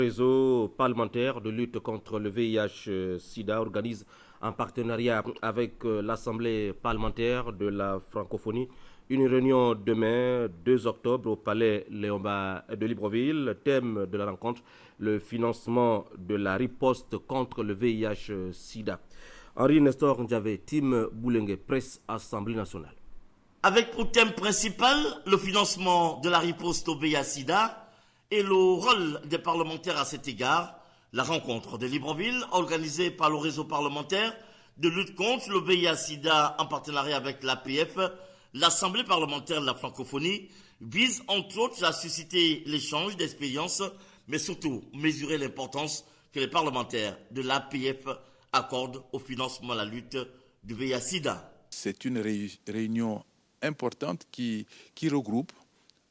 Le réseau parlementaire de lutte contre le VIH-Sida organise en partenariat avec l'Assemblée parlementaire de la francophonie une réunion demain, 2 octobre, au Palais Léomba de Libreville. Le thème de la rencontre, le financement de la riposte contre le VIH-Sida. Henri Nestor Ndjave, Tim Boulengue, Presse Assemblée nationale. Avec pour thème principal le financement de la riposte au VIH-Sida et le rôle des parlementaires à cet égard, la rencontre de Libreville, organisée par le réseau parlementaire de lutte contre le VIH-Sida en partenariat avec l'APF, l'Assemblée parlementaire de la francophonie, vise entre autres à susciter l'échange d'expériences, mais surtout mesurer l'importance que les parlementaires de l'APF accordent au financement de la lutte du VIH-Sida. C'est une réunion importante qui regroupe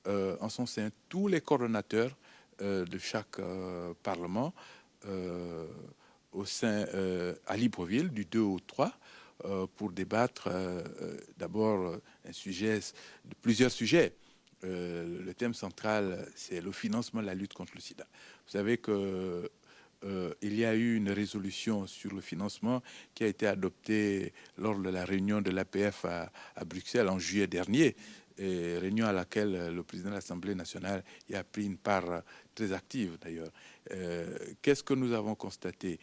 en son sein tous les coordonnateurs de chaque parlement au sein à Libreville du 2 au 3 pour débattre d'abord plusieurs sujets. Le thème central, c'est le financement de la lutte contre le sida. Vous savez que il y a eu une résolution sur le financement qui a été adoptée lors de la réunion de l'APF à Bruxelles en juillet dernier, et réunion à laquelle le président de l'Assemblée nationale y a pris une part très active d'ailleurs. Qu'est-ce que nous avons constaté?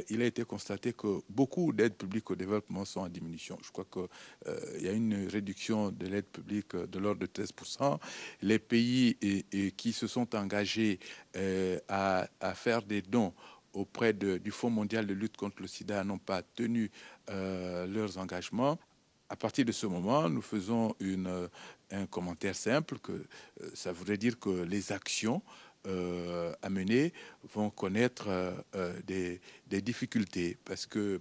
Il a été constaté que beaucoup d'aides publiques au développement sont en diminution. Je crois qu'il y a une réduction de l'aide publique de l'ordre de 13%. Les pays qui se sont engagés à faire des dons auprès du Fonds mondial de lutte contre le sida n'ont pas tenu leurs engagements. À partir de ce moment, nous faisons un commentaire simple que ça voudrait dire que les actions à mener vont connaître des difficultés parce que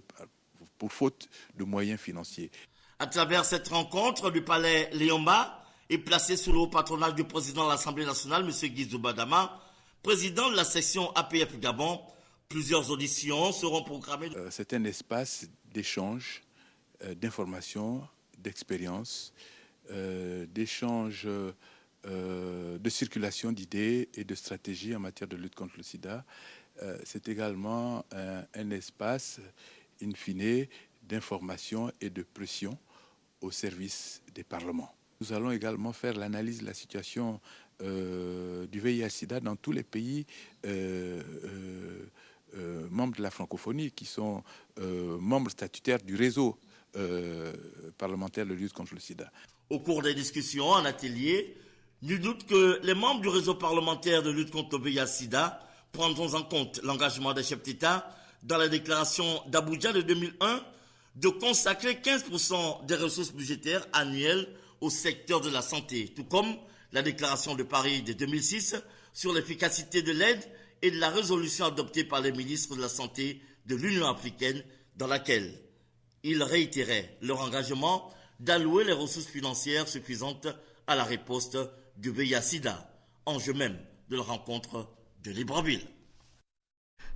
pour faute de moyens financiers. À travers cette rencontre du palais Léomba est placé sous le haut patronage du président de l'Assemblée nationale, M. Guizou Badama, président de la section APF Gabon. Plusieurs auditions seront programmées. C'est un espace d'échange, d'information, d'expérience, d'échange, de circulation d'idées et de stratégies en matière de lutte contre le sida. C'est également un espace, in fine, d'information et de pression au service des parlements. Nous allons également faire l'analyse de la situation du VIH-Sida dans tous les pays membres de la francophonie qui sont membres statutaires du réseau parlementaire de lutte contre le sida. Au cours des discussions en atelier, nul doute que les membres du réseau parlementaire de lutte contre le VIH-Sida prendront en compte l'engagement des chefs d'État dans la déclaration d'Abuja de 2001 de consacrer 15% des ressources budgétaires annuelles au secteur de la santé, tout comme la déclaration de Paris de 2006 sur l'efficacité de l'aide et de la résolution adoptée par les ministres de la Santé de l'Union africaine dans laquelle ils réitéraient leur engagement d'allouer les ressources financières suffisantes à la riposte du VIH-Sida, enjeu même de la rencontre de Libreville.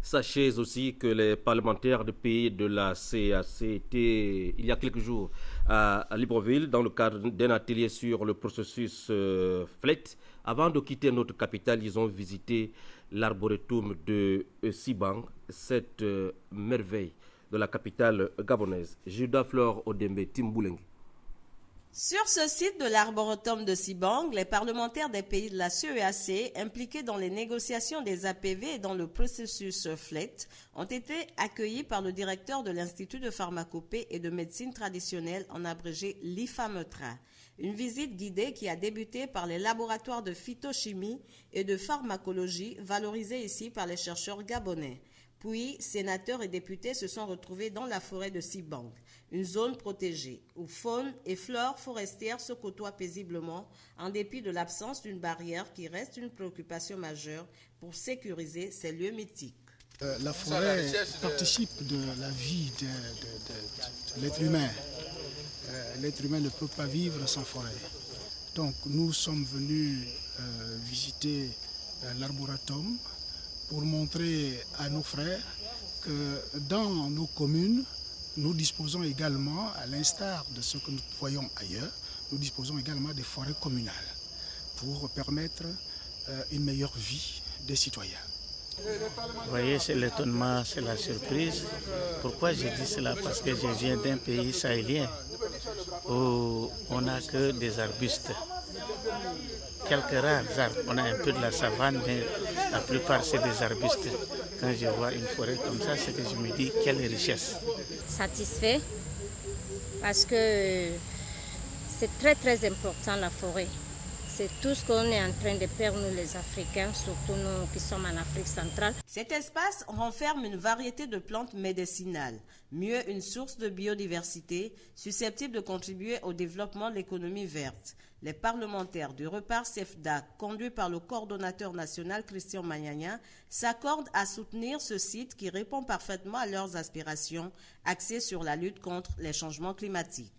Sachez aussi que les parlementaires des pays de la CAC étaient, il y a quelques jours, à Libreville, dans le cadre d'un atelier sur le processus FLET. Avant de quitter notre capitale, ils ont visité l'arboretum de Sibang, cette merveille de la capitale gabonaise. Judas Flore Odembe, Tim Boulengue. Sur ce site de l'arboretum de Sibang, les parlementaires des pays de la CEAC impliqués dans les négociations des APV et dans le processus FLET ont été accueillis par le directeur de l'Institut de pharmacopée et de médecine traditionnelle, en abrégé l'IFAMETRA. Une visite guidée qui a débuté par les laboratoires de phytochimie et de pharmacologie valorisés ici par les chercheurs gabonais. Puis, sénateurs et députés se sont retrouvés dans la forêt de Sibang, une zone protégée, où faune et flore forestière se côtoient paisiblement en dépit de l'absence d'une barrière qui reste une préoccupation majeure pour sécuriser ces lieux mythiques. La forêt participe de la vie de l'être humain. L'être humain ne peut pas vivre sans forêt. Donc nous sommes venus visiter l'arboretum pour montrer à nos frères que dans nos communes, nous disposons également, à l'instar de ce que nous voyons ailleurs, nous disposons également des forêts communales pour permettre une meilleure vie des citoyens. Vous voyez, c'est l'étonnement, c'est la surprise. Pourquoi je dis cela? Parce que je viens d'un pays sahélien où on n'a que des arbustes. Quelques rares arbres. On a un peu de la savane, mais la plupart c'est des arbustes. Quand je vois une forêt comme ça, c'est que je me dis quelle richesse. Satisfait parce que c'est très très important la forêt. C'est tout ce qu'on est en train de perdre nous les Africains, surtout nous qui sommes en Afrique centrale. Cet espace renferme une variété de plantes médicinales, mieux une source de biodiversité susceptible de contribuer au développement de l'économie verte. Les parlementaires du Repart CEFDA, conduits par le coordonnateur national Christian Magnagna, s'accordent à soutenir ce site qui répond parfaitement à leurs aspirations, axées sur la lutte contre les changements climatiques.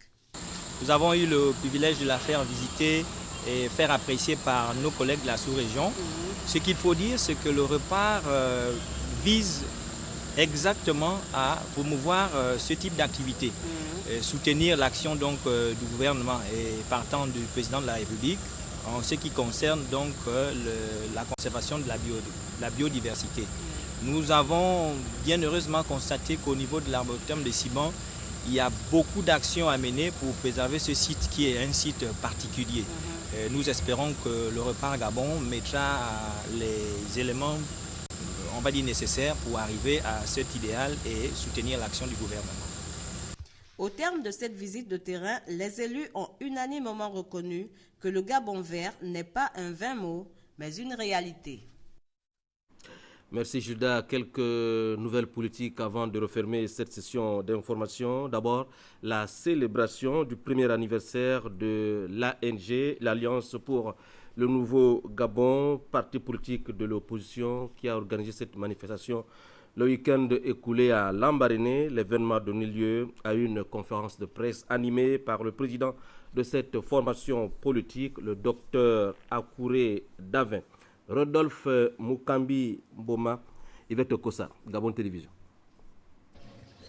Nous avons eu le privilège de la faire visiter et faire apprécier par nos collègues de la sous-région. Ce qu'il faut dire, c'est que le Repart vise exactement à promouvoir ce type d'activité, soutenir l'action donc du gouvernement et partant du président de la République en ce qui concerne donc la conservation de la biodiversité. Nous avons bien heureusement constaté qu'au niveau de l'arboretum de Siban, il y a beaucoup d'actions à mener pour préserver ce site qui est un site particulier. Nous espérons que le Repart Gabon mettra les éléments, on va dire, nécessaires pour arriver à cet idéal et soutenir l'action du gouvernement. Au terme de cette visite de terrain, les élus ont unanimement reconnu que le Gabon vert n'est pas un vain mot, mais une réalité. Merci Judas. Quelques nouvelles politiques avant de refermer cette session d'information. D'abord, la célébration du premier anniversaire de l'ANG, l'Alliance pour le Nouveau Gabon, parti politique de l'opposition qui a organisé cette manifestation le week-end écoulé à Lambaréné. L'événement donné lieu à une conférence de presse animée par le président de cette formation politique, le docteur Akouré Davin. Rodolphe Mukambi Mboma, Yvette Kossa, Gabon Télévision.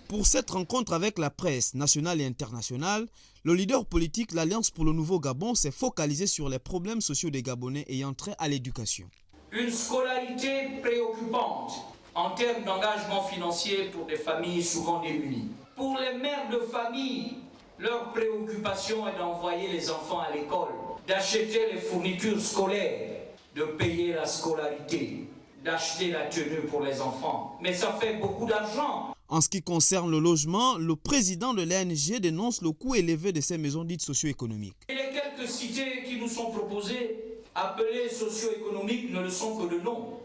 Pour cette rencontre avec la presse nationale et internationale, le leader politique, l'Alliance pour le Nouveau Gabon, s'est focalisé sur les problèmes sociaux des Gabonais ayant trait à l'éducation. Une scolarité préoccupante en termes d'engagement financier pour des familles souvent démunies. Pour les mères de famille, leur préoccupation est d'envoyer les enfants à l'école, d'acheter les fournitures scolaires, de payer la scolarité, d'acheter la tenue pour les enfants. Mais ça fait beaucoup d'argent. En ce qui concerne le logement, le président de l'ANG dénonce le coût élevé de ces maisons dites socio-économiques. Et les quelques cités qui nous sont proposées, appelées socio-économiques, ne le sont que de nom.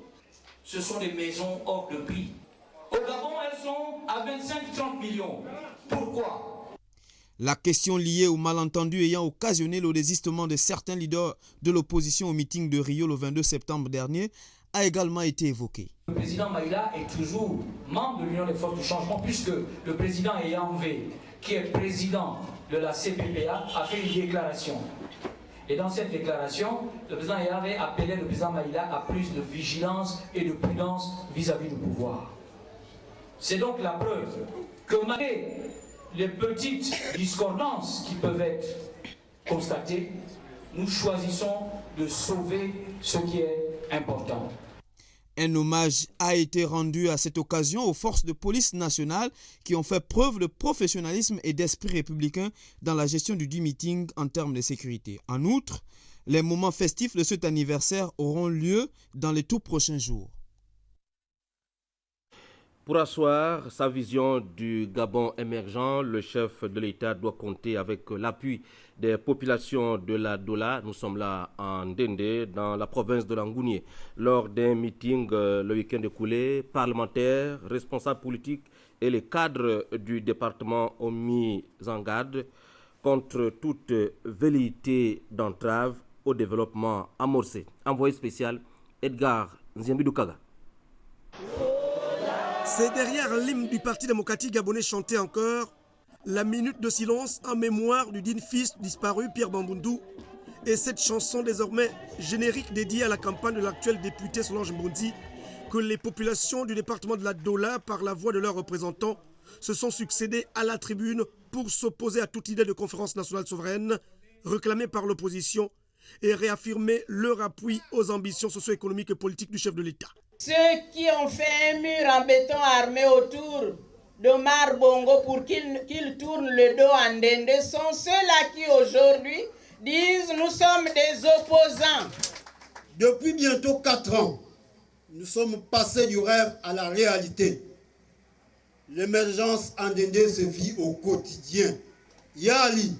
Ce sont des maisons hors de prix. Au Gabon, elles sont à 25-30 millions. Pourquoi ? La question liée au malentendu ayant occasionné le désistement de certains leaders de l'opposition au meeting de Rio le 22 septembre dernier a également été évoquée. Le président Maïla est toujours membre de l'Union des forces du changement puisque le président Eyamvé, qui est président de la CPPA, a fait une déclaration. Et dans cette déclaration, le président Eyamvé appelait le président Maïla à plus de vigilance et de prudence vis-à-vis du pouvoir. C'est donc la preuve que malgré les petites discordances qui peuvent être constatées, nous choisissons de sauver ce qui est important. Un hommage a été rendu à cette occasion aux forces de police nationale qui ont fait preuve de professionnalisme et d'esprit républicain dans la gestion du meeting en termes de sécurité. En outre, les moments festifs de cet anniversaire auront lieu dans les tout prochains jours. Pour asseoir sa vision du Gabon émergent, le chef de l'État doit compter avec l'appui des populations de la Dola. Nous sommes là en Dendé, dans la province de l'Angounié. Lors d'un meeting le week-end écoulé, parlementaires, responsables politiques et les cadres du département ont mis en garde contre toute velléité d'entrave au développement amorcé. Envoyé spécial, Edgar Nziambidoukaga. C'est derrière l'hymne du Parti démocratique gabonais chanté encore la minute de silence en mémoire du digne fils disparu Pierre Bambundu et cette chanson désormais générique dédiée à la campagne de l'actuel député Solange Mboundi que les populations du département de la Dola, par la voix de leurs représentants, se sont succédés à la tribune pour s'opposer à toute idée de conférence nationale souveraine réclamée par l'opposition et réaffirmer leur appui aux ambitions socio-économiques et politiques du chef de l'État. Ceux qui ont fait un mur en béton armé autour d'Omar Bongo pour qu'il tourne le dos à Ndende sont ceux-là qui aujourd'hui disent nous sommes des opposants. Depuis bientôt 4 ans, nous sommes passés du rêve à la réalité. L'émergence en Ndende se vit au quotidien. Yali,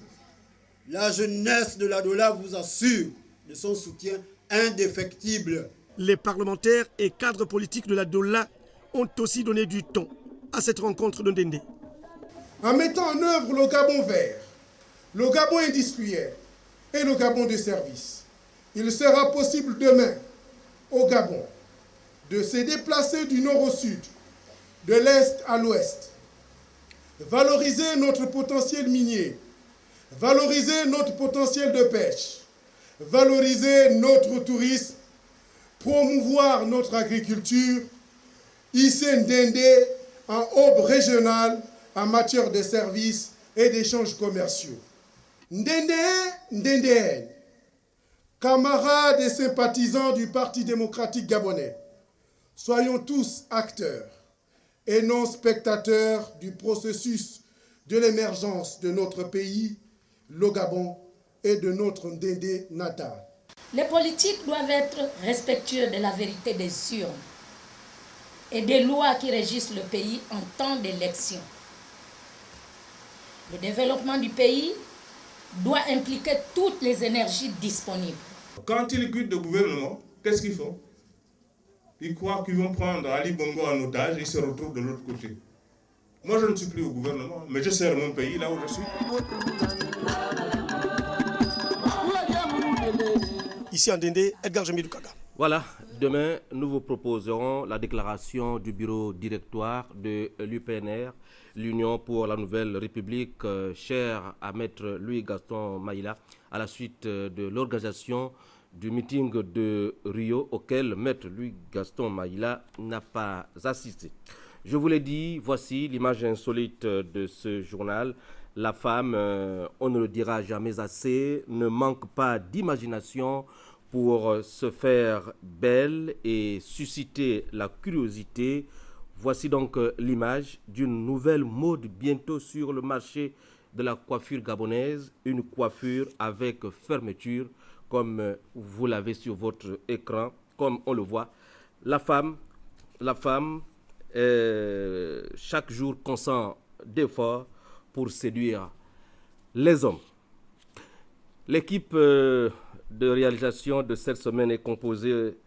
la jeunesse de la Dola vous assure de son soutien indéfectible. Les parlementaires et cadres politiques de la Dola ont aussi donné du ton à cette rencontre de Ndende. En mettant en œuvre le Gabon vert, le Gabon industriel et le Gabon de service, il sera possible demain au Gabon de se déplacer du nord au sud, de l'est à l'ouest, valoriser notre potentiel minier, valoriser notre potentiel de pêche, valoriser notre tourisme, promouvoir notre agriculture, hisser Ndende en hub régional en matière de services et d'échanges commerciaux. Ndende, camarades et sympathisants du Parti démocratique gabonais, soyons tous acteurs et non spectateurs du processus de l'émergence de notre pays, le Gabon, et de notre Ndende natal. Les politiques doivent être respectueux de la vérité des urnes et des lois qui régissent le pays en temps d'élection. Le développement du pays doit impliquer toutes les énergies disponibles. Quand ils quittent le gouvernement, qu'est-ce qu'ils font? Ils croient qu'ils vont prendre Ali Bongo en otage et ils se retrouvent de l'autre côté. Moi, je ne suis plus au gouvernement, mais je sers mon pays là où je suis. Ici en Ndende, Edgar Jamidou Kaga. Voilà, demain, nous vous proposerons la déclaration du bureau directoire de l'UPNR, l'Union pour la Nouvelle République, chère à Maître Louis-Gaston Maïla, à la suite de l'organisation du meeting de Rio auquel Maître Louis-Gaston Maïla n'a pas assisté. Je vous l'ai dit, voici l'image insolite de ce journal. La femme, on ne le dira jamais assez, ne manque pas d'imagination pour se faire belle et susciter la curiosité. Voici donc l'image d'une nouvelle mode bientôt sur le marché de la coiffure gabonaise, une coiffure avec fermeture, comme vous l'avez sur votre écran, comme on le voit. La femme chaque jour consent d'efforts pour séduire les hommes. L'équipe de réalisation de cette semaine est composée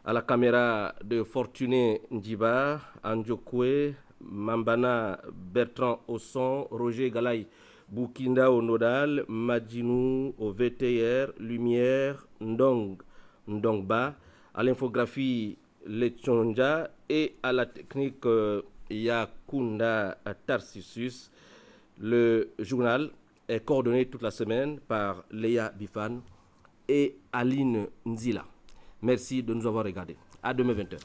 à la caméra de Fortuné Ndjiba, Andjokwe, Mambana Bertrand au son, Roger Galay Boukinda au nodal, Madjinou au VTR, Lumière, Ndongba, à l'infographie Lechonja et à la technique Yakunda Tarsissus. Le journal est coordonné toute la semaine par Léa Bifan et Aline Nzila. Merci de nous avoir regardés. À demain 20h.